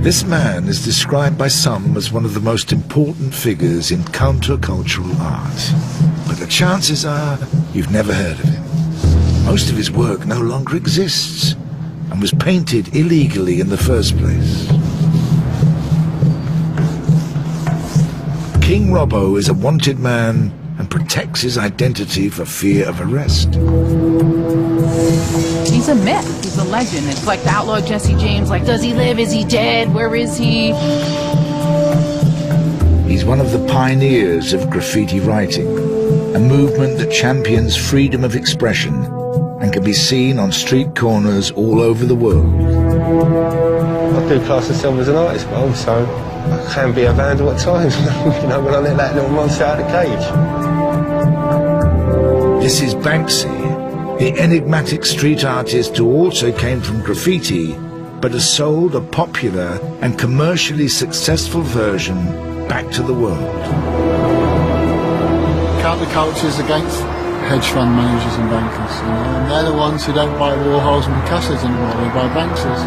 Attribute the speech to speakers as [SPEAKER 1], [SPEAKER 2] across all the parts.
[SPEAKER 1] This man is described by some as one of the most important figures in countercultural art. But the chances are you've never heard of him. Most of his work no longer exists and was painted illegally in the first place. King Robbo is a wanted man and protects his identity for fear of arrest.
[SPEAKER 2] He's a myth. He's a legend. It's like the outlaw Jessie James. Like, does he live? Is he dead? Where is he?
[SPEAKER 1] He's one of the pioneers of graffiti writing, a movement that champions freedom of expression and can be seen on street corners all over the world.
[SPEAKER 3] I do class myself as an artist, but also I can be a vandal at times, you know, when I let that little monster out of the cage.
[SPEAKER 1] This is Banksy, the enigmatic street artist who also came from graffiti, but has sold a popular and commercially successful version back to the world.
[SPEAKER 4] Counterculture's against hedge fund managers and bankers, you know, and they're the ones who don't buy Warhols and Picassos anymore, they buy Banksys.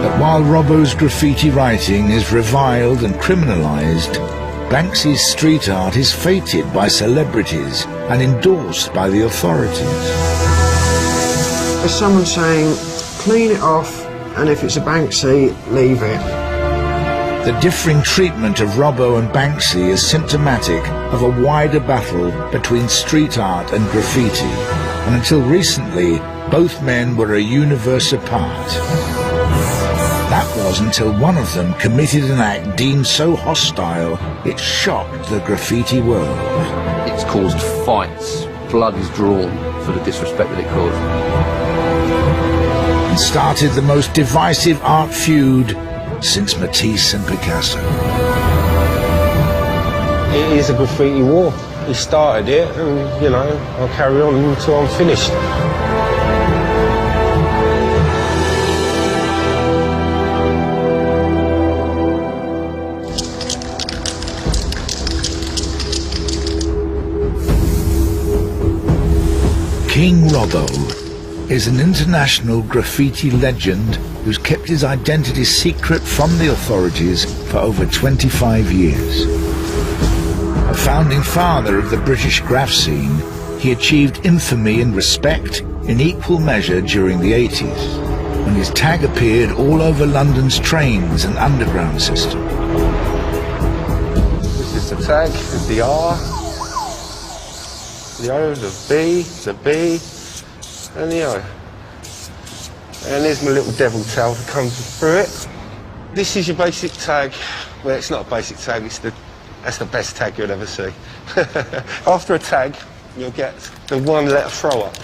[SPEAKER 1] But while Robbo's graffiti writing is reviled and criminalised, Banksy's street art is feted by celebrities and endorsed by the authorities.
[SPEAKER 5] There's someone saying, clean it off, and if it's a Banksy, leave it.
[SPEAKER 1] The differing treatment of Robbo and Banksy is symptomatic of a wider battle between street art and graffiti, and until recently, both men were a universe apart. That was until one of them committed an act deemed so hostile it shocked the graffiti world.
[SPEAKER 6] It's caused fights. Blood is drawn for the disrespect that it caused.
[SPEAKER 1] And started the most divisive art feud since Matisse and Picasso.
[SPEAKER 3] It is a graffiti war. He started it, and, you know, I'll carry on until I'm finished.
[SPEAKER 1] King Robbo is an international graffiti legend who's kept his identity secret from the authorities for over 25 years. A founding father of the British graph scene, he achieved infamy and respect in equal measure during the 80s, when his tag appeared all over London's trains and underground system.
[SPEAKER 3] This is the tag, with the R, the O, the B, the B, and the O. And there's my little devil tail that comes through it. This is your basic tag. Well, it's not a basic tag, that's the best tag you'll ever see. After a tag, you'll get the one-letter throw-up.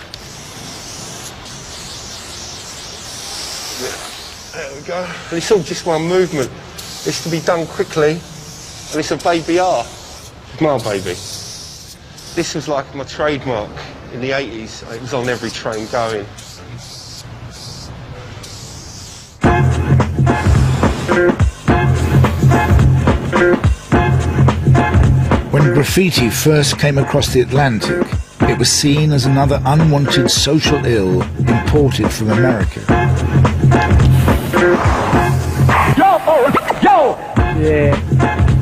[SPEAKER 3] There we go. And it's all just one movement. It's to be done quickly, and it's a baby R. My baby. This was like my trademark in the 80s. It was on every train going.
[SPEAKER 1] When graffiti first came across the Atlantic, it was seen as another unwanted social ill imported from America.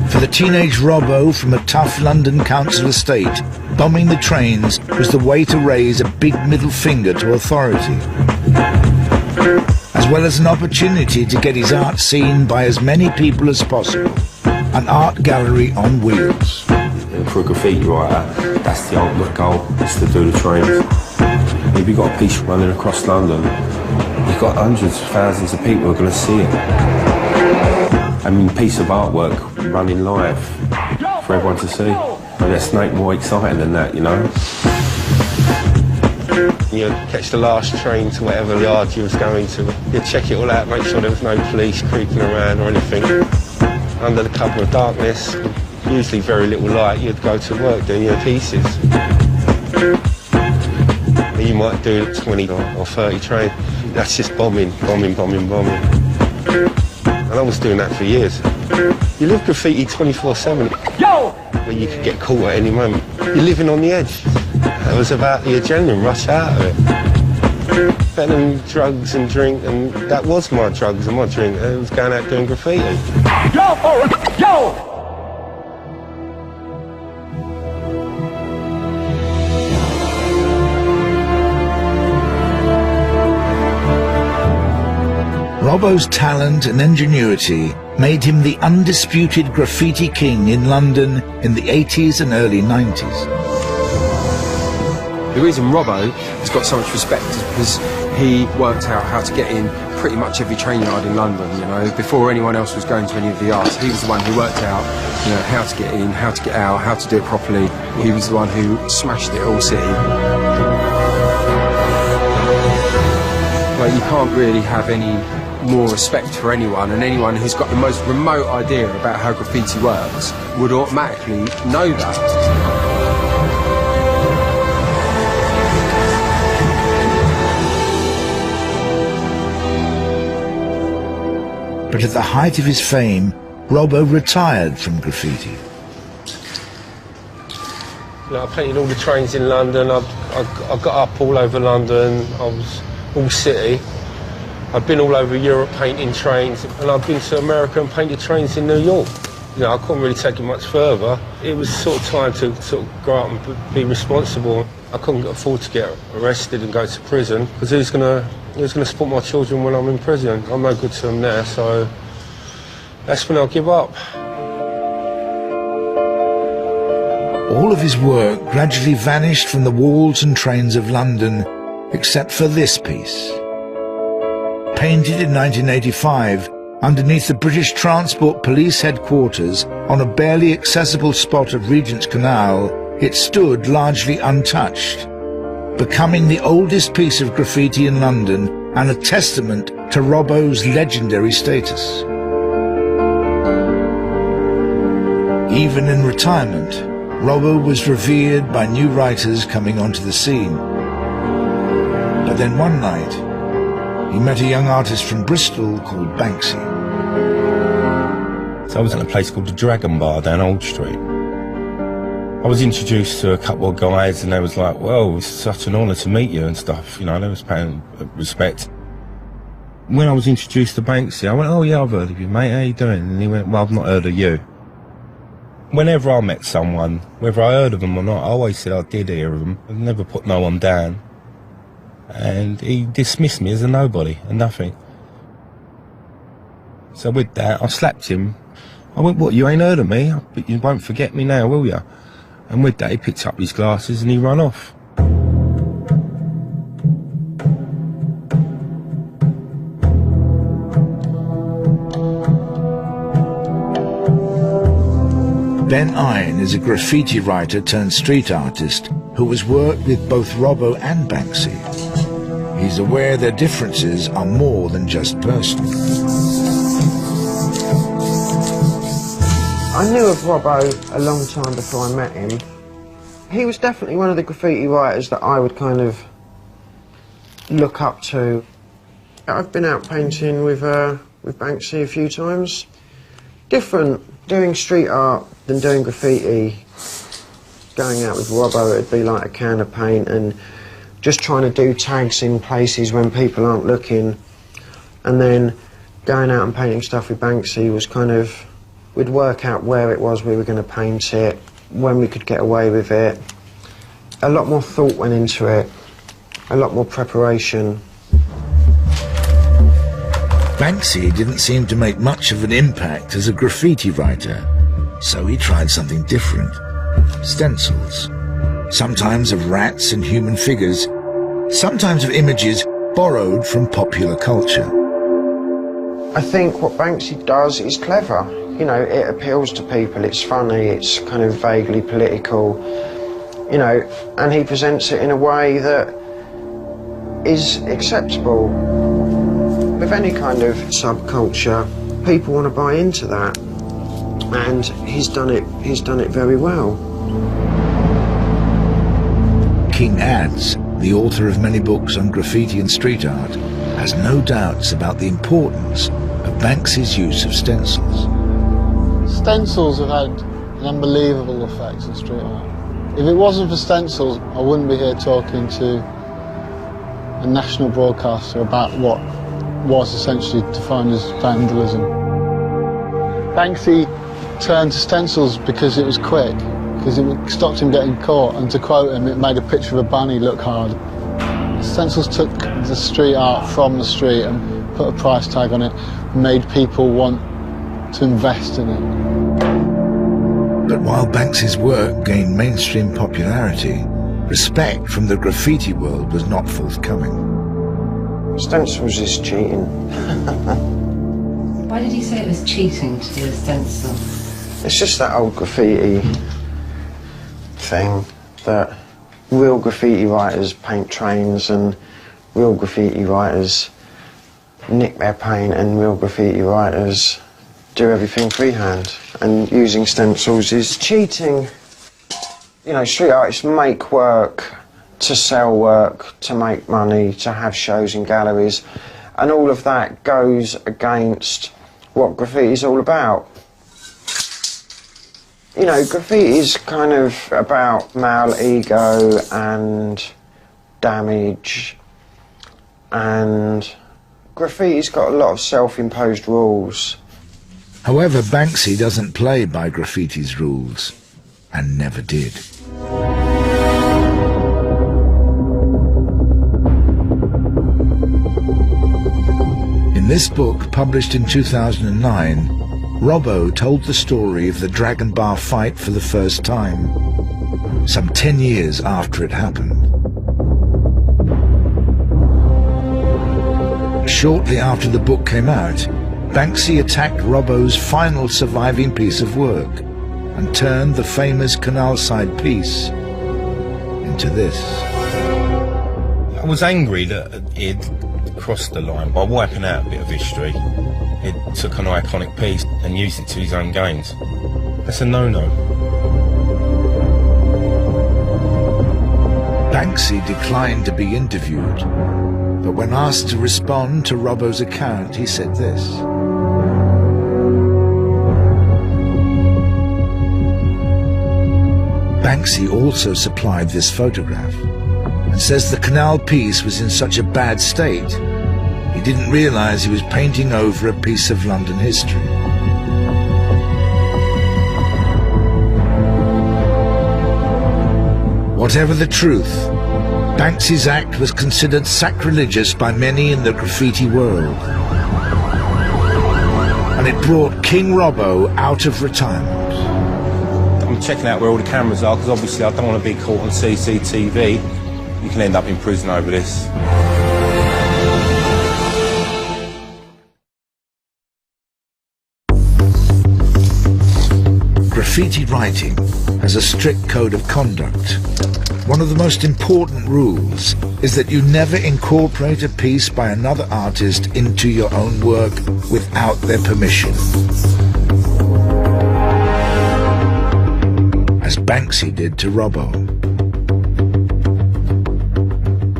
[SPEAKER 1] For the teenage Robbo from a tough London council estate, bombing the trains was the way to raise a big middle finger to authority, as well as an opportunity to get his art seen by as many people as possible. An art gallery on wheels.
[SPEAKER 7] For a graffiti writer, that's the ultimate goal, is to do the trains. If you've got a piece running across London, you've got hundreds of thousands of people who are going to see it. I mean, a piece of artwork running live for everyone to see. And there's nothing more exciting than that, you know?
[SPEAKER 3] You catch the last train to whatever yard you was going to. You'd check it all out, make sure there was no police creeping around or anything. Under the cover of darkness, usually very little light, you'd go to work doing your pieces. You might do 20 or 30 trains. That's just bombing, bombing, bombing, bombing. And I was doing that for years. You live graffiti 24/7. Where you could get caught at any moment. You're living on the edge. It was about the adrenaline rush out of it. Better than drugs and drink, and that was my drugs and my drink. It was going out doing graffiti.
[SPEAKER 1] Robbo's talent and ingenuity made him the undisputed graffiti king in London in the 80s and early 90s.
[SPEAKER 8] The reason Robbo has got so much respect is because he worked out how to get in pretty much every train yard in London, you know, before anyone else was going to any of the yards. He was the one who worked out, you know, how to get in, how to get out, how to do it properly. He was the one who smashed it all city. Like, you can't really have any more respect for anyone, and anyone who's got the most remote idea about how graffiti works would automatically know that.
[SPEAKER 1] But at the height of his fame, Robbo retired from graffiti.
[SPEAKER 3] You know, I painted all the trains in London. I got up all over London. I was all city. I've been all over Europe painting trains, and I've been to America and painted trains in New York. You know, I couldn't really take it much further. It was sort of time to sort of grow up and be responsible. I couldn't afford to get arrested and go to prison, because who's gonna support my children when I'm in prison? I'm no good to them there, so that's when I'll give up.
[SPEAKER 1] All of his work gradually vanished from the walls and trains of London, except for this piece. Painted in 1985 underneath the British Transport Police headquarters on a barely accessible spot of Regent's Canal, it stood largely untouched, becoming the oldest piece of graffiti in London and a testament to Robbo's legendary status. Even in retirement, Robbo was revered by new writers coming onto the scene. But then one night, he met a young artist from Bristol called Banksy.
[SPEAKER 7] So I was at a place called the Dragon Bar down Old Street. I was introduced to a couple of guys, and they was like, well, it's such an honour to meet you and stuff. You know, they was paying respect. When I was introduced to Banksy, I went, oh yeah, I've heard of you, mate, how you doing? And he went, well, I've not heard of you. Whenever I met someone, whether I heard of them or not, I always said I did hear of them. I never put no one down. And he dismissed me as a nobody, a nothing. So with that, I slapped him. I went, what, you ain't heard of me? But you won't forget me now, will you? And with that, he picked up his glasses and he ran off.
[SPEAKER 1] Ben Iron is a graffiti writer turned street artist who has worked with both Robbo and Banksy. He's aware their differences are more than just personal.
[SPEAKER 5] I knew of Robbo a long time before I met him. He was definitely one of the graffiti writers that I would kind of look up to. I've been out painting with Banksy a few times. Different doing street art than doing graffiti. Going out with Robbo, it'd be like a can of paint and just trying to do tags in places when people aren't looking. And then going out and painting stuff with Banksy was kind of, we'd work out where it was we were going to paint it, when we could get away with it. A lot more thought went into it, a lot more preparation.
[SPEAKER 1] Banksy didn't seem to make much of an impact as a graffiti writer, so he tried something different. Stencils. Sometimes of rats and human figures, sometimes of images borrowed from popular culture.
[SPEAKER 5] I think what Banksy does is clever. You know, it appeals to people, it's funny, it's kind of vaguely political, you know, and he presents it in a way that is acceptable. With any kind of subculture, people want to buy into that, and he's done it very well.
[SPEAKER 1] King adds, the author of many books on graffiti and street art, has no doubts about the importance of Banksy's use of stencils.
[SPEAKER 4] Stencils have had an unbelievable effect on street art. If it wasn't for stencils, I wouldn't be here talking to a national broadcaster about what was essentially defined as vandalism. Banksy turned to stencils because it was quick, because it stopped him getting caught, and to quote him, it made a picture of a bunny look hard. Stencils took the street art from the street and put a price tag on it, made people want to invest in it.
[SPEAKER 1] But while Banksy's work gained mainstream popularity, respect from the graffiti world was not forthcoming.
[SPEAKER 5] Stencils is cheating.
[SPEAKER 9] Why did he say it was cheating to do a stencil?
[SPEAKER 5] It's just that old graffiti thing that real graffiti writers paint trains and real graffiti writers nick their paint and real graffiti writers do everything freehand, and using stencils is cheating. You know, street artists make work to sell work, to make money, to have shows in galleries, and all of that goes against what graffiti is all about. You know, graffiti is kind of about male ego and damage, and graffiti's got a lot of self-imposed rules.
[SPEAKER 1] However, Banksy doesn't play by graffiti's rules, and never did. In this book, published in 2009, Robbo told the story of the Dragon Bar fight for the first time, some 10 years after it happened. Shortly after the book came out, Banksy attacked Robbo's final surviving piece of work and turned the famous canal side piece into this.
[SPEAKER 10] I was angry that it crossed the line by wiping out a bit of history. It took an iconic piece and used it to his own gains. That's a no-no.
[SPEAKER 1] Banksy declined to be interviewed, but when asked to respond to Robbo's account, he said this. Banksy also supplied this photograph and says the canal piece was in such a bad state he didn't realise he was painting over a piece of London history. Whatever the truth, Banksy's act was considered sacrilegious by many in the graffiti world, and it brought King Robbo out of retirement.
[SPEAKER 10] I'm checking out where all the cameras are because obviously I don't want to be caught on CCTV. You can end up in prison over this.
[SPEAKER 1] Graffiti writing has a strict code of conduct. One of the most important rules is that you never incorporate a piece by another artist into your own work without their permission. As Banksy did to Robbo.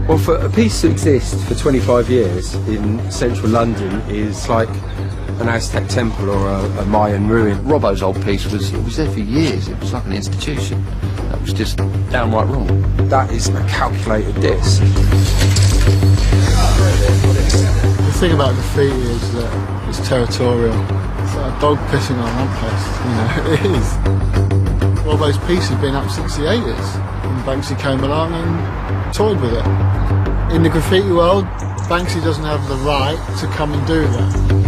[SPEAKER 8] Well, for a piece to exist for 25 years in central London is like an Aztec temple or a Mayan ruin.
[SPEAKER 6] Robbo's old piece was there for years. It was like an institution. That was just downright wrong.
[SPEAKER 8] That is a calculated diss.
[SPEAKER 4] The thing about graffiti is that it's territorial. It's like a dog pissing on a lamppost, you know, it is. Robbo's piece has been up since the 80s, and Banksy came along and toyed with it. In the graffiti world, Banksy doesn't have the right to come and do that.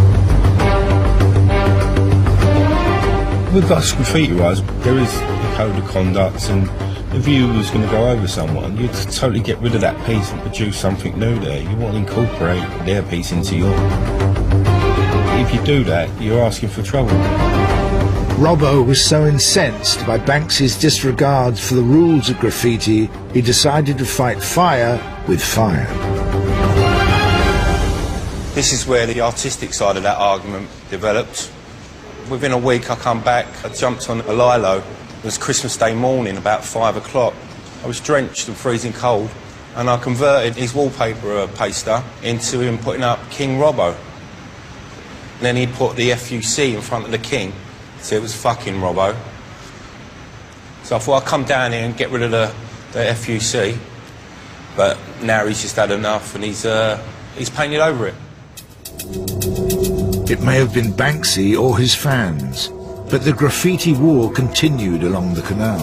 [SPEAKER 10] With us graffiti writers, there is a code of conduct, and if you was going to go over someone, you'd totally get rid of that piece and produce something new there. You want to incorporate their piece into yours. If you do that, you're asking for trouble.
[SPEAKER 1] Robbo was so incensed by Banksy's disregard for the rules of graffiti, he decided to fight fire with fire.
[SPEAKER 10] This is where the artistic side of that argument developed. Within a week I come back, I jumped on a Lilo. It was Christmas Day morning, about 5 o'clock. I was drenched and freezing cold, and I converted his wallpaper poster into him putting up King Robbo. And then he put the FUC in front of the king, so it was fucking Robbo. So I thought I'd come down here and get rid of the FUC. But now he's just had enough and he's painted over it.
[SPEAKER 1] It may have been Banksy or his fans, but the graffiti war continued along the canal.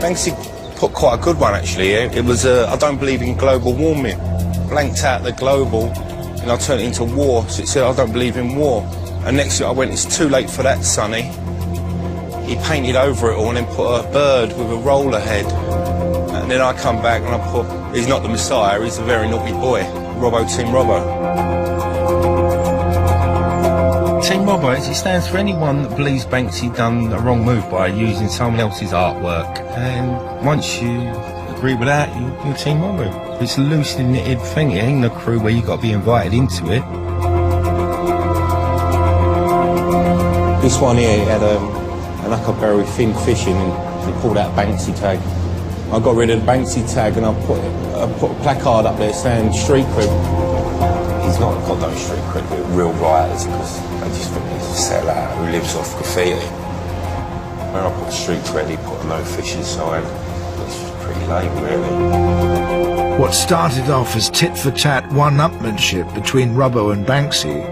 [SPEAKER 10] Banksy put quite a good one, actually. It was, I don't believe in global warming. Blanked out the global, and I turned it into war. So it said, I don't believe in war. And next year I went, it's too late for that, Sonny. He painted over it all and then put a bird with a roller head. And then I come back and I put, he's not the Messiah, he's a very naughty boy. Robbo, Team Robbo. Team Robbo, it stands for anyone that believes Banksy done a wrong move by using someone else's artwork. And once you agree with that, you're Team Robbo. It's a loosely knitted thing. It ain't a crew where you got to be invited into it. This one here had an huckleberry fin fishing and he pulled out a Banksy tag. I got rid of the Banksy tag and I put a placard up there saying street cred. He's not got no street cred with real rioters because they just think he's a sellout who lives off graffiti. When I put street cred, he put a no fishing sign. It's pretty lame, really.
[SPEAKER 1] What started off as tit-for-tat one-upmanship between Robbo and Banksy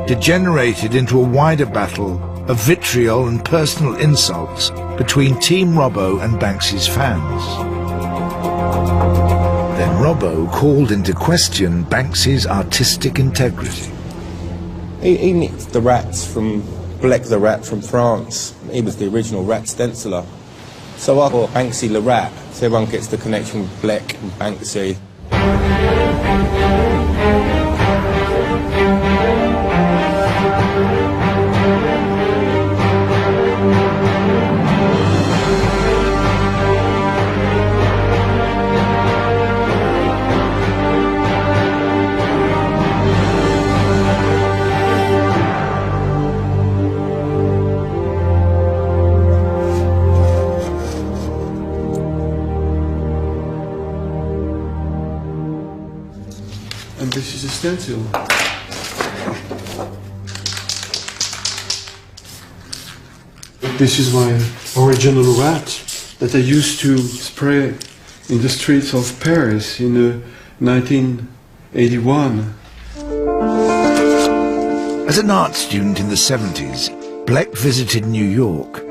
[SPEAKER 1] degenerated into a wider battle of vitriol and personal insults between Team Robbo and Banksy's fans. Then Robbo called into question Banksy's artistic integrity.
[SPEAKER 10] He nicked the rats from Blek the Rat from France. He was the original rat stenciler. So I thought Banksy the Rat, so everyone gets the connection with Blek and Banksy.
[SPEAKER 11] And this is a stencil. This is my original rat that I used to spray in the streets of Paris in 1981.
[SPEAKER 1] As an art student in the 70s, Blek visited New York.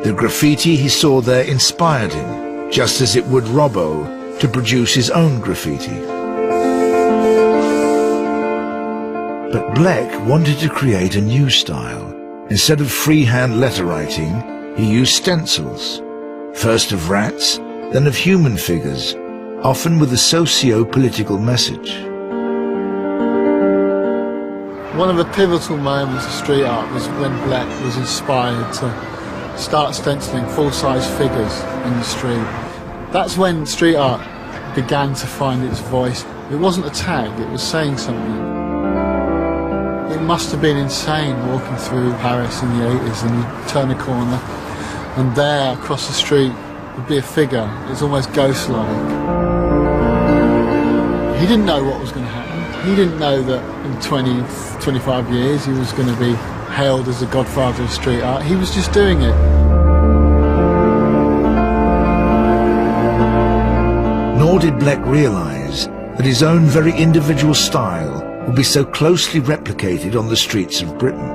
[SPEAKER 1] The graffiti he saw there inspired him, just as it would Robbo to produce his own graffiti. But Blek wanted to create a new style. Instead of freehand letter writing, he used stencils, first of rats, then of human figures, often with a socio-political message.
[SPEAKER 4] One of the pivotal moments of street art was when Blek was inspired to start stenciling full-size figures in the street. That's when street art began to find its voice. It wasn't a tag, it was saying something. It must have been insane walking through Paris in the 80s and you turn a corner and there across the street would be a figure. It's almost ghost-like. He didn't know what was going to happen. He didn't know that in 20, 25 years he was going to be hailed as the godfather of street art. He was just doing it.
[SPEAKER 1] Nor did Blek realise that his own very individual style would be so closely replicated on the streets of Britain.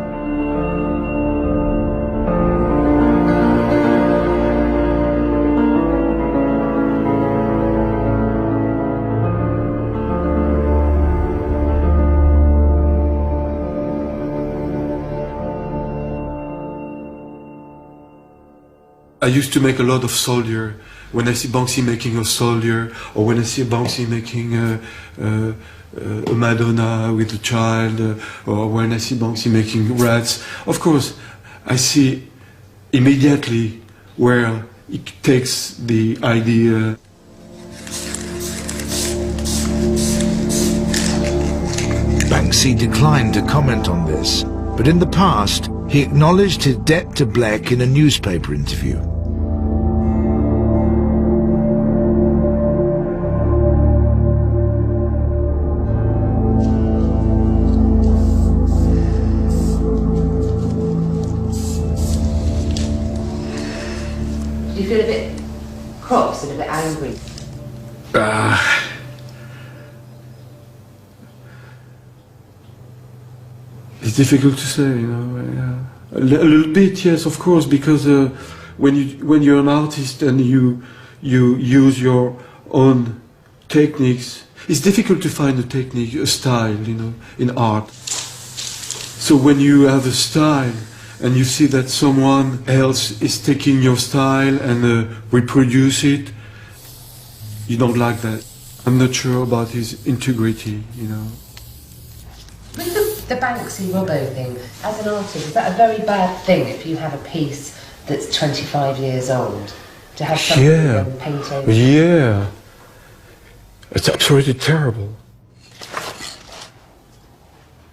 [SPEAKER 11] I used to make a lot of soldier. When I see Banksy making a soldier, or when I see Banksy making a Madonna with a child, or when I see Banksy making rats, of course, I see immediately where he takes the idea.
[SPEAKER 1] Banksy declined to comment on this, but in the past, he acknowledged his debt to Blek in a newspaper interview.
[SPEAKER 9] Do you feel a bit cross and a bit angry?
[SPEAKER 11] difficult to say, you know. A little bit, yes, of course, because when you're an artist and you use your own techniques, it's difficult to find a technique, a style, you know, in art. So when you have a style and you see that someone else is taking your style and reproduce it, you don't like that. I'm not sure about his integrity, you know.
[SPEAKER 9] With the Banksy Robbo thing, as an artist, is that a very bad thing if you have a piece that's 25 years old? To have something paint over?
[SPEAKER 11] Yeah. It's absolutely terrible.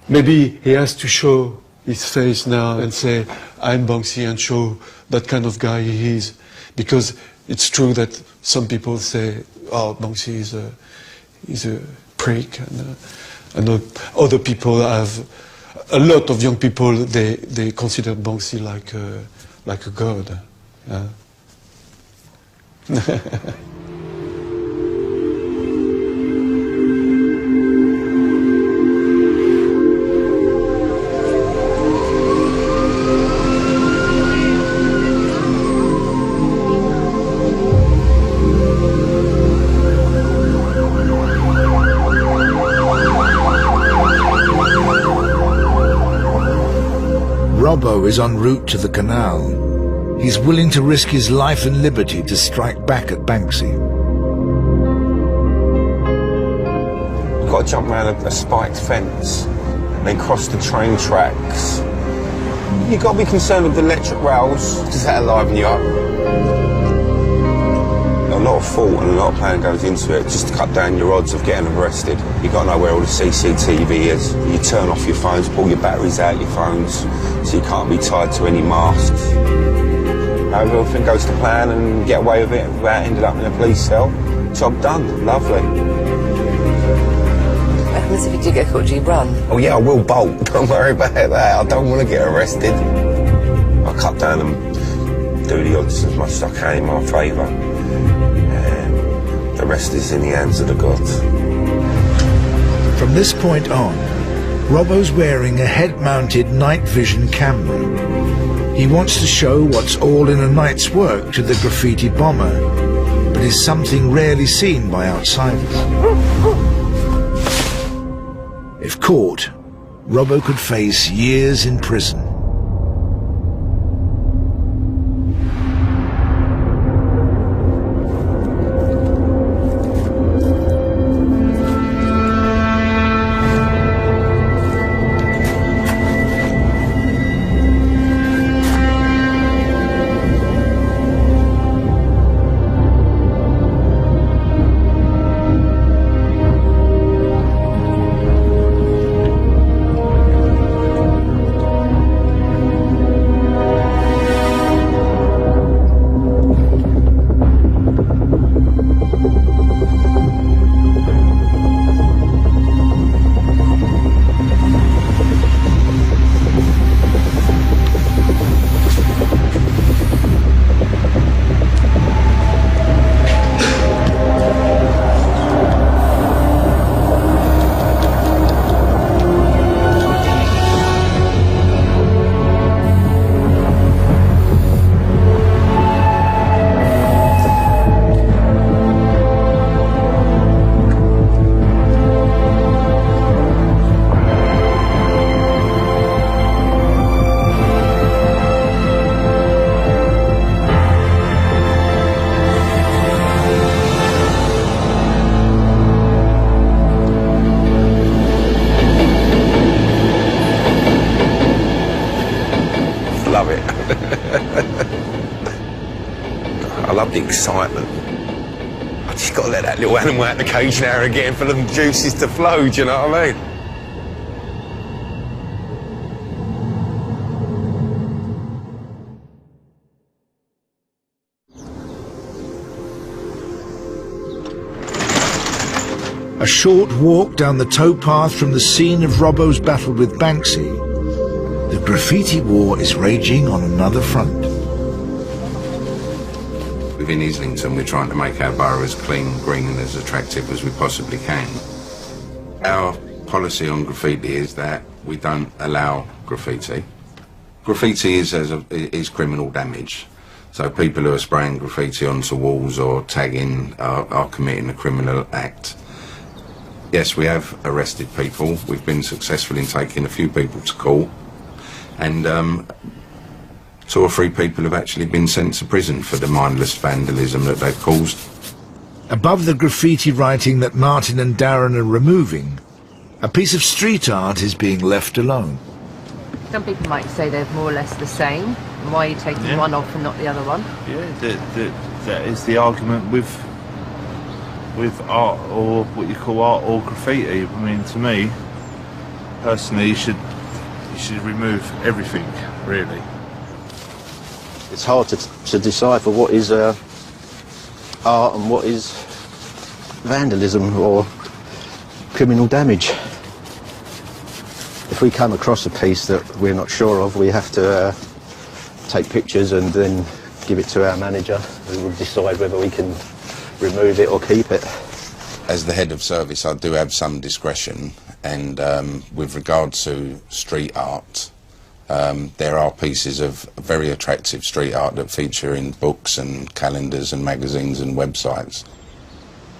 [SPEAKER 11] Maybe he has to show his face now and say, I'm Banksy, and show that kind of guy he is. Because it's true that some people say, oh, Banksy is a prick, and other people have, a lot of young people, they consider Banksy like a god.
[SPEAKER 1] Robbo is en route to the canal. He's willing to risk his life and liberty to strike back at Banksy.
[SPEAKER 3] You've got to jump around a spiked fence, then cross the train tracks. You've got to be concerned with the electric rails. Does that liven you up? A lot of thought and a lot of planning goes into it just to cut down your odds of getting arrested. You've got to know where all the CCTV is. You turn off your phones, pull your batteries out your phones, so you can't be tied to any masts. Everything goes to plan and you get away with it without ending up in a police cell. Job done. Lovely.
[SPEAKER 9] What happens if you do get caught? Do you run?
[SPEAKER 3] Oh yeah, I will bolt. Don't worry about that. I don't want to get arrested. I cut down and do the odds as much as I can in my favour. The rest is in the hands of the gods.
[SPEAKER 1] From this point on, Robbo's wearing a head-mounted night vision camera. He wants to show what's all in a night's work to the graffiti bomber, but is something rarely seen by outsiders. If caught, Robbo could face years in prison.
[SPEAKER 3] Love it. I love the excitement. I just got to let that little animal out the cage now and again for the juices to flow, do you know what I mean?
[SPEAKER 1] A short walk down the towpath from the scene of Robbo's battle with Banksy, the graffiti war is raging on another front.
[SPEAKER 12] Within Islington, we're trying to make our borough as clean, green and as attractive as we possibly can. Our policy on graffiti is that we don't allow graffiti. Graffiti is criminal damage. So people who are spraying graffiti onto walls or tagging are committing a criminal act. Yes, we have arrested people. We've been successful in taking a few people to court. And 2 or 3 people have actually been sent to prison for the mindless vandalism that they've caused.
[SPEAKER 1] Above the graffiti writing that Martin and Darren are removing, a piece of street art is being left alone.
[SPEAKER 13] Some people might say they're more or less the same. And why are you taking one off and not the other one?
[SPEAKER 14] Yeah, that is the argument with art, or what you call art or graffiti. I mean, to me, personally, you should remove everything, really.
[SPEAKER 15] It's hard to decipher what is art and what is vandalism or criminal damage. If we come across a piece that we're not sure of, we have to take pictures and then give it to our manager, who will decide whether we can remove it or keep it.
[SPEAKER 12] As the head of service, I do have some discretion, and with regard to street art, there are pieces of very attractive street art that feature in books and calendars and magazines and websites.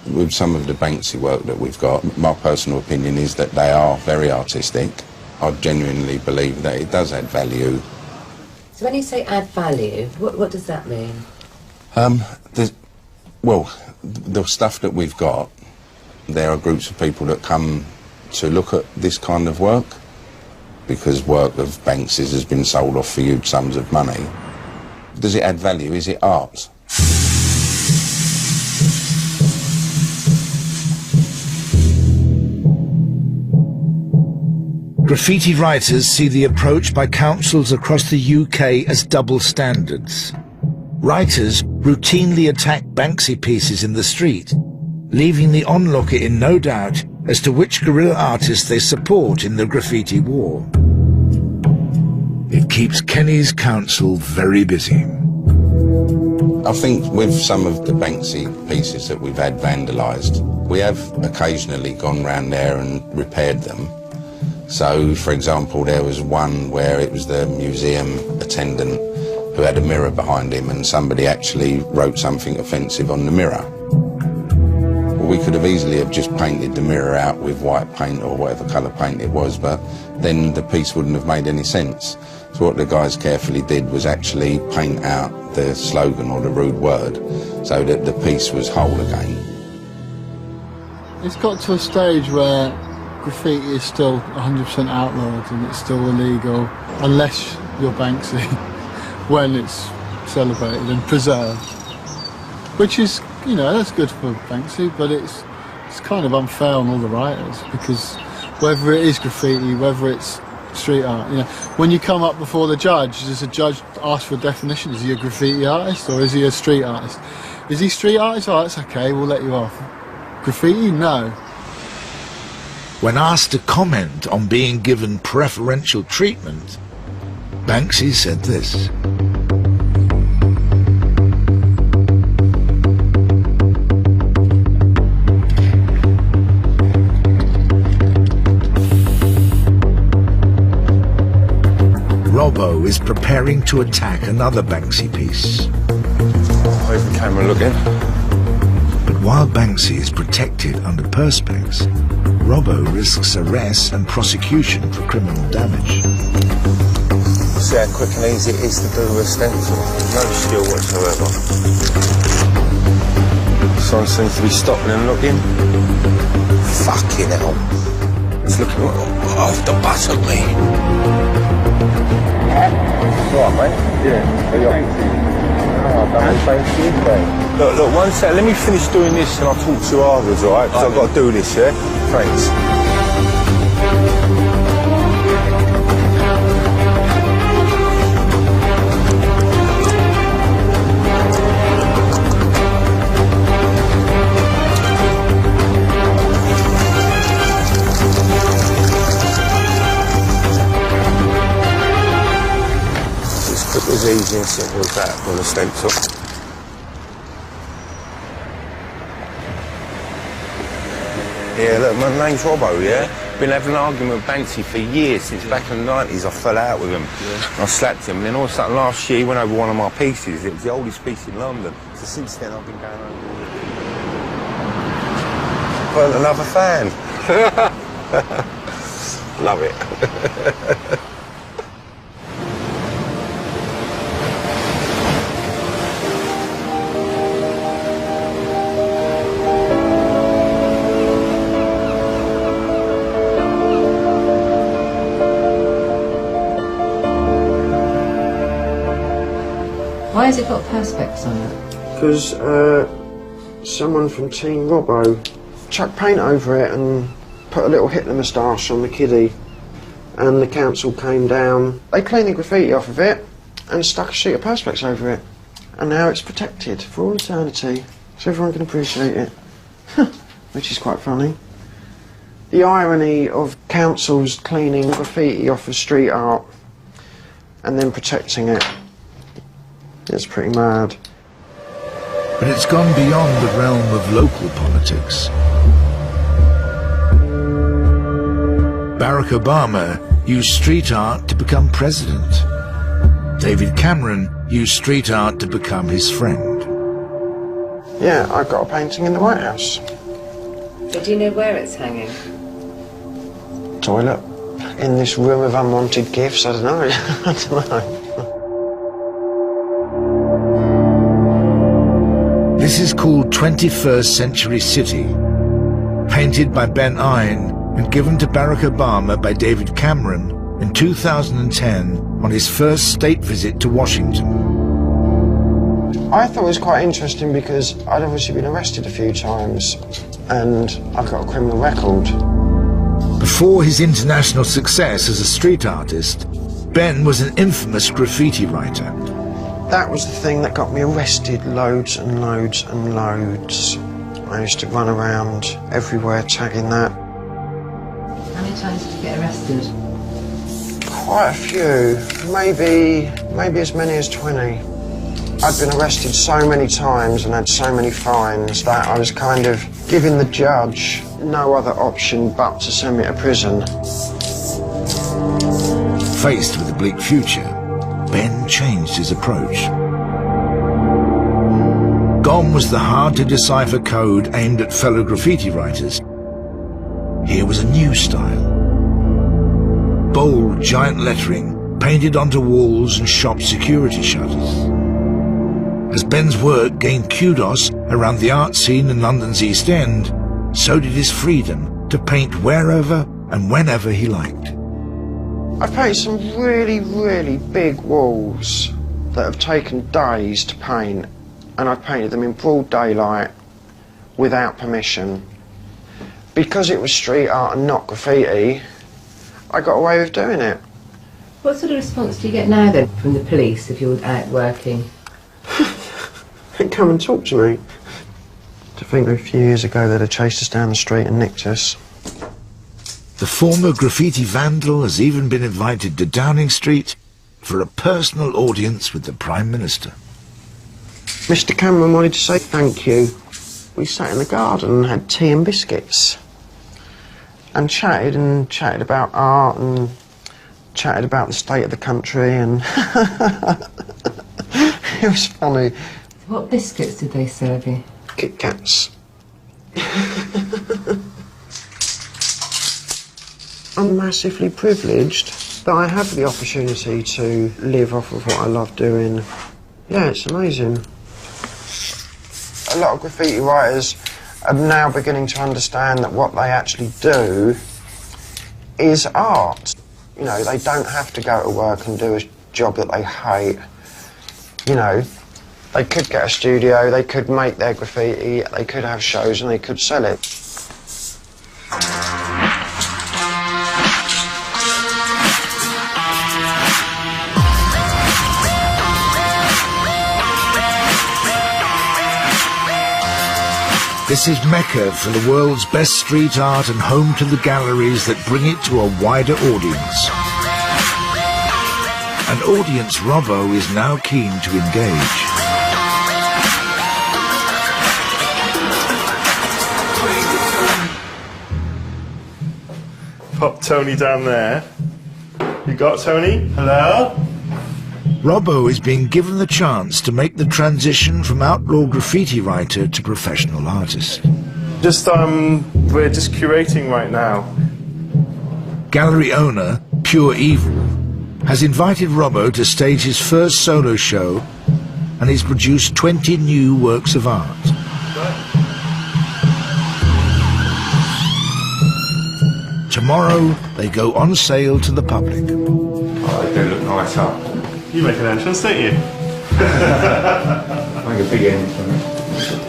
[SPEAKER 12] With some of the Banksy work that we've got, my personal opinion is that they are very artistic. I genuinely believe that it does add value.
[SPEAKER 9] So when you say add value, what does that mean?
[SPEAKER 12] Well, the stuff that we've got, there are groups of people that come to look at this kind of work because work of Banksy's has been sold off for huge sums of money. Does it add value? Is it art?
[SPEAKER 1] Graffiti writers see the approach by councils across the UK as double standards. Writers routinely attack Banksy pieces in the street, leaving the onlooker in no doubt as to which guerrilla artists they support in the graffiti war. It keeps Kenny's council very busy.
[SPEAKER 12] I think with some of the Banksy pieces that we've had vandalised, we have occasionally gone round there and repaired them. So, for example, there was one where it was the museum attendant who had a mirror behind him and somebody actually wrote something offensive on the mirror. Well, we could have easily have just painted the mirror out with white paint or whatever colour paint it was, but then the piece wouldn't have made any sense. So what the guys carefully did was actually paint out the slogan or the rude word so that the piece was whole again.
[SPEAKER 4] It's got to a stage where graffiti is still 100% outlawed and it's still illegal unless you're Banksy when it's celebrated and preserved, which is, you know, that's good for Banksy, but it's kind of unfair on all the writers, because whether it is graffiti, whether it's street art, you know, when you come up before the judge, does the judge ask for a definition? Is he a graffiti artist or is he a street artist? Is he street artist? Oh, that's okay, we'll let you off. Graffiti? No.
[SPEAKER 1] When asked to comment on being given preferential treatment, Banksy said this. Robbo is preparing to attack another Banksy piece.
[SPEAKER 10] Where's the camera looking?
[SPEAKER 1] But while Banksy is protected under perspex, Robbo risks arrest and prosecution for criminal damage.
[SPEAKER 10] See how quick and easy it is to do a stencil. No skill whatsoever. Someone seems to be stopping and looking. Fucking hell. It's looking off the butt of me. Right, mate? Yeah. Look, one sec, let me finish doing this and I'll talk to you afterwards, alright? Because I've got to do this, yeah? Thanks. It's as easy and simple as that on a stencil. Yeah, look, my name's Robbo, yeah? Been having an argument with Banksy for years, since back in the 90s. I fell out with him. I slapped him, and then all of a sudden last year he went over one of my pieces. It was the oldest piece in London. So since then I've been going over. Burnt another fan. Love it.
[SPEAKER 9] Why has it got perspex on it?
[SPEAKER 5] Because someone from Team Robbo chucked paint over it and put a little Hitler moustache on the kiddie, and the council came down. They cleaned the graffiti off of it and stuck a sheet of perspex over it, and now it's protected for all eternity, so everyone can appreciate it. Which is quite funny. The irony of councils cleaning graffiti off of street art and then protecting it. It's pretty mad.
[SPEAKER 1] But it's gone beyond the realm of local politics. Barack Obama used street art to become president. David Cameron used street art to become his friend.
[SPEAKER 5] Yeah, I've got a painting in the White House.
[SPEAKER 9] But do you know where it's hanging?
[SPEAKER 5] Toilet. In this room of unwanted gifts, I don't know. I don't know.
[SPEAKER 1] This is called 21st Century City, painted by Ben Ein and given to Barack Obama by David Cameron in 2010 on his first state visit to Washington.
[SPEAKER 5] I thought it was quite interesting because I'd obviously been arrested a few times and I've got a criminal record.
[SPEAKER 1] Before his international success as a street artist, Ben was an infamous graffiti writer.
[SPEAKER 5] That was the thing that got me arrested loads and loads and loads. I used to run around everywhere tagging that.
[SPEAKER 9] How many times did you get arrested?
[SPEAKER 5] Quite a few, maybe as many as 20. I'd been arrested so many times and had so many fines that I was kind of giving the judge no other option but to send me to prison.
[SPEAKER 1] Faced with a bleak future, Ben changed his approach. Gone was the hard-to-decipher code aimed at fellow graffiti writers. Here was a new style. Bold, giant lettering painted onto walls and shop security shutters. As Ben's work gained kudos around the art scene in London's East End, so did his freedom to paint wherever and whenever he liked.
[SPEAKER 5] I've painted some really, really big walls that have taken days to paint, and I've painted them in broad daylight without permission. Because it was street art and not graffiti, I got away with doing it.
[SPEAKER 9] What sort of response do you get now then from the police if you're out working?
[SPEAKER 5] They come and talk to me. To think a few years ago they'd have chased us down the street and nicked us.
[SPEAKER 1] The former graffiti vandal has even been invited to Downing Street for a personal audience with the Prime Minister.
[SPEAKER 5] Mr. Cameron wanted to say thank you. We sat in the garden and had tea and biscuits. And chatted about art and chatted about the state of the country and... It was funny.
[SPEAKER 9] What biscuits did they serve you?
[SPEAKER 5] Kit Kats. I'm massively privileged that I have the opportunity to live off of what I love doing. Yeah, it's amazing. A lot of graffiti writers are now beginning to understand that what they actually do is art. You know, they don't have to go to work and do a job that they hate. You know, they could get a studio, they could make their graffiti, they could have shows and they could sell it.
[SPEAKER 1] This is Mecca for the world's best street art and home to the galleries that bring it to a wider audience. An audience Robbo is now keen to engage.
[SPEAKER 14] pop Tony down there. You got Tony? Hello?
[SPEAKER 1] Robbo is being given the chance to make the transition from outlaw graffiti writer to professional artist.
[SPEAKER 14] We're just curating right now.
[SPEAKER 1] Gallery owner, Pure Evil, has invited Robbo to stage his first solo show, and he's produced 20 new works of art. Tomorrow, they go on sale to the public.
[SPEAKER 10] Oh, they do look nice, huh?
[SPEAKER 14] You make an entrance, don't you?
[SPEAKER 10] Make a big entrance.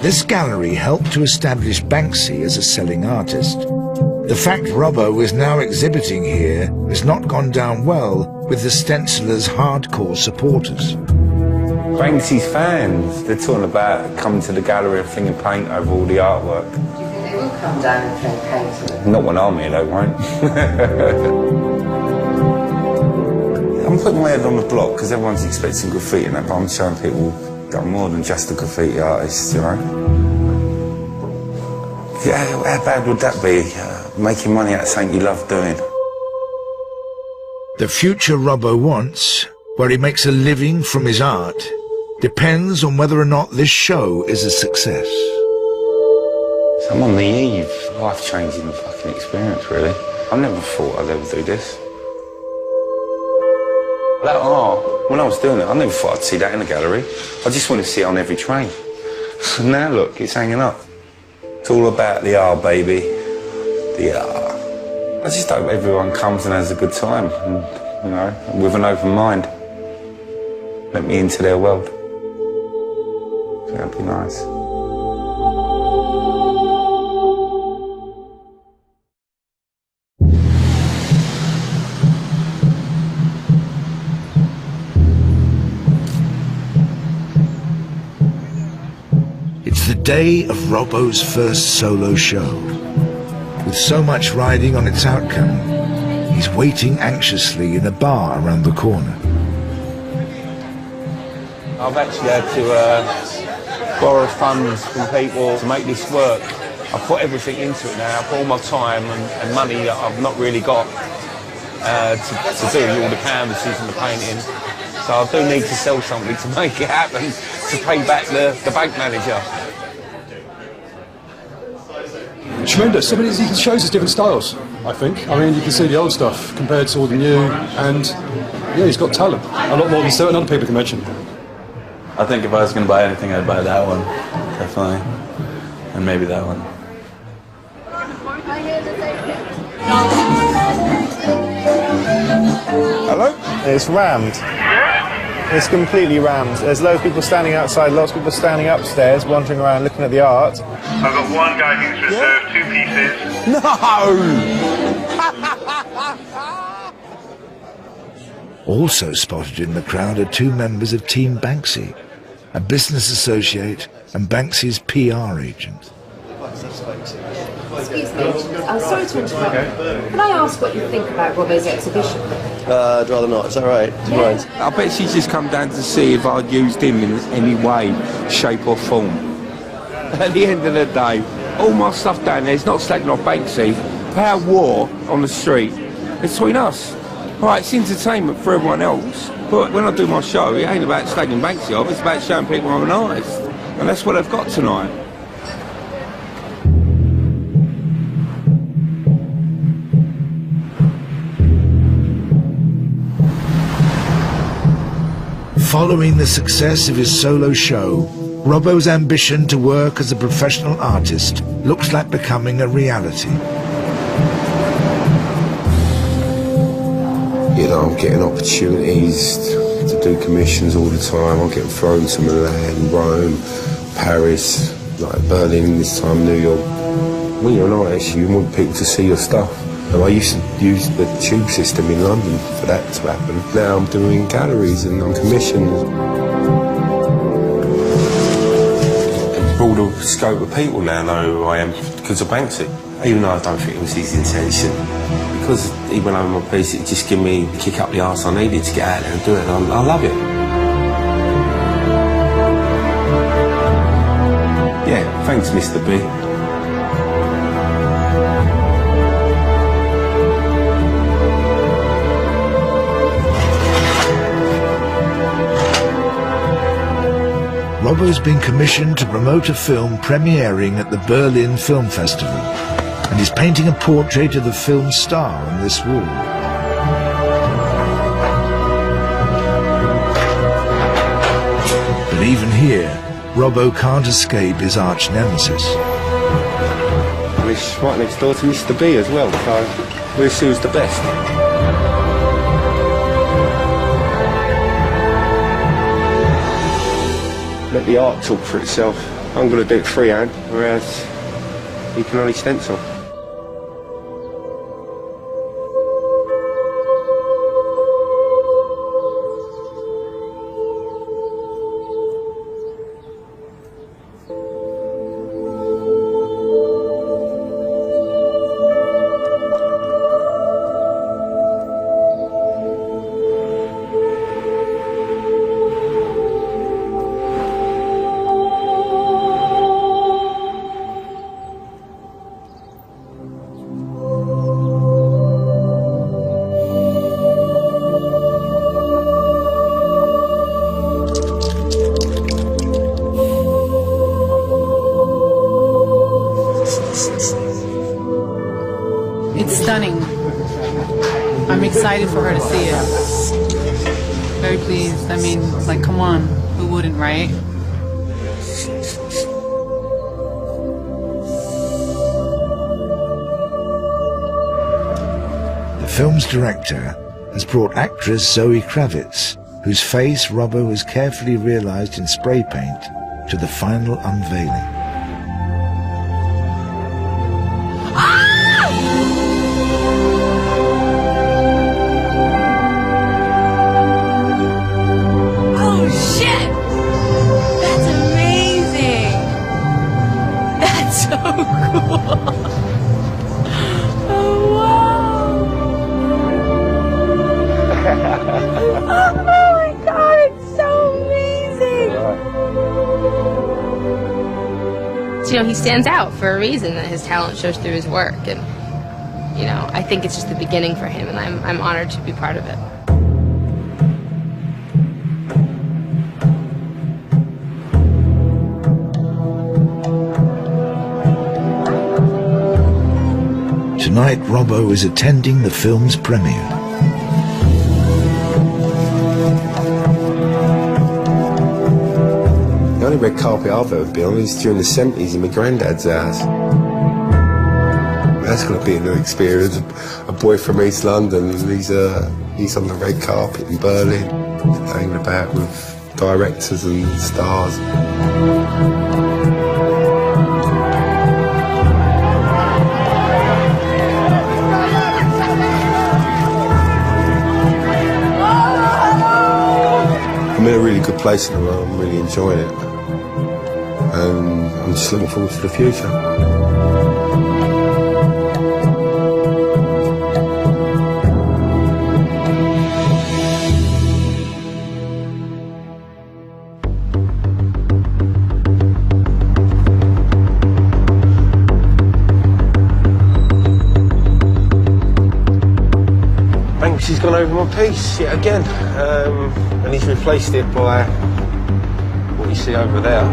[SPEAKER 1] This gallery helped to establish Banksy as a selling artist. The fact Robbo is now exhibiting here has not gone down well with the stenciler's hardcore supporters.
[SPEAKER 10] Banksy's fans, they're talking about coming to the gallery and flinging paint over all the artwork.
[SPEAKER 9] Do you think they will come down and fling paint on it?
[SPEAKER 10] Not when I'm here, they won't. I'm putting my head on the block because everyone's expecting graffiti and that, but I'm showing people that I'm more than just a graffiti artist, you know? Yeah, how bad would that be, making money out of something you love doing?
[SPEAKER 1] The future Robbo wants, where he makes a living from his art, depends on whether or not this show is a success.
[SPEAKER 10] So I'm on the eve, life-changing fucking experience, really. I never thought I'd ever do this. That art, when I was doing it, I never thought I'd see that in a gallery. I just wanted to see it on every train. Now look, it's hanging up. It's all about the art, baby. The art. I just hope everyone comes and has a good time, and, you know, with an open mind. Let me into their world. That'd be nice.
[SPEAKER 1] It's the day of Robbo's first solo show. With so much riding on its outcome, he's waiting anxiously in a bar around the corner.
[SPEAKER 10] I've actually had to borrow funds from people to make this work. I've put everything into it now. I put all my time and money that I've not really got to do all the canvases and the painting. So I do need to sell something to make it happen, to pay back the bank manager.
[SPEAKER 16] Tremendous. I mean, he shows us different styles, I think. I mean, you can see the old stuff compared to all the new, and yeah, he's got talent. A lot more than certain other people can mention.
[SPEAKER 17] I think if I was going to buy anything, I'd buy that one, definitely, and maybe that one.
[SPEAKER 14] Hello? It's rammed. It's completely rammed. There's loads of people standing outside, lots of people standing upstairs, wandering around looking at the art.
[SPEAKER 18] I've got one guy who's reserved 2 pieces.
[SPEAKER 14] No!
[SPEAKER 1] Also spotted in the crowd are 2 members of Team Banksy, a business associate and Banksy's PR agent.
[SPEAKER 9] Excuse me, I'm sorry to interrupt. Can I ask what you think about Robbo's exhibition?
[SPEAKER 17] I'd rather not, is that right? Do you mind?
[SPEAKER 10] I bet she's just come down to see if I'd used him in any way, shape or form. At the end of the day, all my stuff down there is not slagging off Banksy. Our war on the street, it's between us. Right, it's entertainment for everyone else, but when I do my show, it ain't about slagging Banksy off, it's about showing people I'm an artist. And that's what I've got tonight.
[SPEAKER 1] Following the success of his solo show, Robbo's ambition to work as a professional artist looks like becoming a reality.
[SPEAKER 7] You know, I'm getting opportunities to do commissions all the time. I'm getting flown to Milan, Rome, Paris, like Berlin, this time New York. When you're an artist, you want people to see your stuff. And I used to use the tube system in London for that to happen. Now I'm doing galleries and I'm commissioned.
[SPEAKER 10] Broader scope of people now know who I am because of Banksy. Even though I don't think it was his intention. Because he went over my piece, it just gave me the kick up the arse I needed to get out there and do it. And I love it. Yeah, thanks, Mr. B.
[SPEAKER 1] Robbo's been commissioned to promote a film premiering at the Berlin Film Festival, and is painting a portrait of the film star on this wall. But even here, Robbo can't escape his arch nemesis.
[SPEAKER 3] It's right next door to Mr. B as well, so we'll see who's the best. Let the art talk for itself. I'm going to do it freehand, whereas he can only stencil.
[SPEAKER 2] It's stunning. I'm excited for her to see it. Very pleased. I mean, like, come on. Who wouldn't, right?
[SPEAKER 1] The film's director has brought actress Zoe Kravitz, whose face Robbo has carefully realized in spray paint, to the final unveiling.
[SPEAKER 19] You know, he stands out for a reason, that his talent shows through his work, and you know, I think it's just the beginning for him, and I'm honored to be part of it.
[SPEAKER 1] Tonight, Robbo is attending the film's premiere.
[SPEAKER 3] The only red carpet I've ever been on is during the 70s in my granddad's house. That's going to be a new experience. A boy from East London, and he's on the red carpet in Berlin, hanging about with directors and stars. I'm in a really good place in the world. I'm really enjoying it. And I'm just looking forward to the future. Banksy's gone over my piece yet again, and he's replaced it by what you see over there.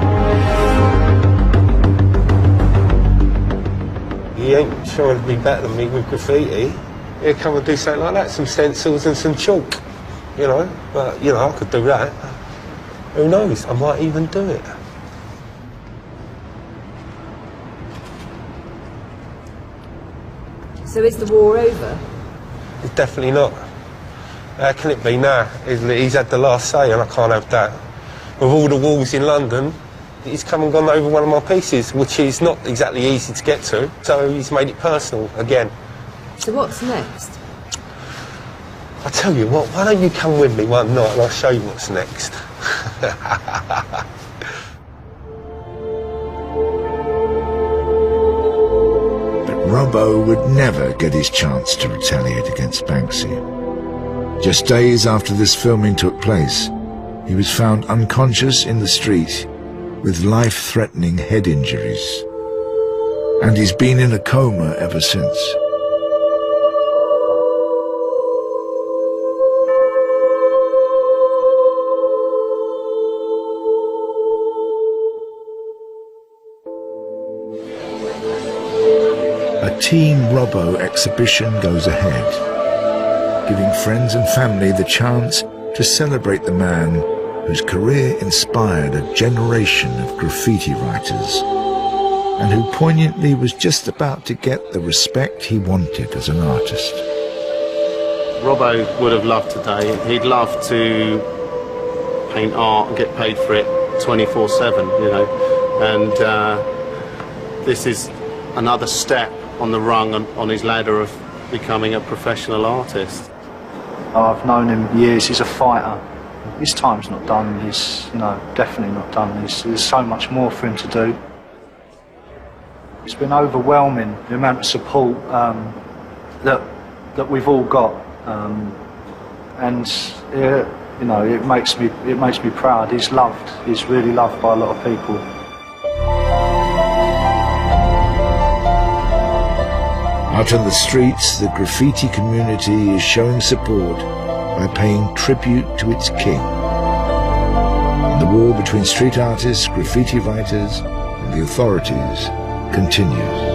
[SPEAKER 3] He ain't trying to be better than me with graffiti. He'll come and do something like that, some stencils and some chalk, you know. But, you know, I could do that. Who knows, I might even do it.
[SPEAKER 20] So is the war over?
[SPEAKER 3] It's definitely not. How can it be now? He's had the last say and I can't have that. With all the walls in London, he's come and gone over one of my pieces, which is not exactly easy to get to, so he's made it personal again.
[SPEAKER 20] So what's next?
[SPEAKER 3] I tell you what, why don't you come with me one night and I'll show you what's next.
[SPEAKER 1] But Robbo would never get his chance to retaliate against Banksy. Just days after this filming took place, he was found unconscious in the street with life-threatening head injuries. And he's been in a coma ever since. A Team Robbo exhibition goes ahead, giving friends and family the chance to celebrate the man whose career inspired a generation of graffiti writers and who poignantly was just about to get the respect he wanted as an artist.
[SPEAKER 21] Robbo would have loved today. He'd love to paint art and get paid for it 24/7, you know, and this is another step on the rung on his ladder of becoming a professional artist.
[SPEAKER 22] I've known him years. He's a fighter. His time's not done. He's, you know, definitely not done. There's so much more for him to do. It's been overwhelming, the amount of support that we've all got, and you know, it makes me proud. He's loved. He's really loved by a lot of people.
[SPEAKER 1] Out on the streets, the graffiti community is showing support by paying tribute to its king. And the war between street artists, graffiti writers, and the authorities continues.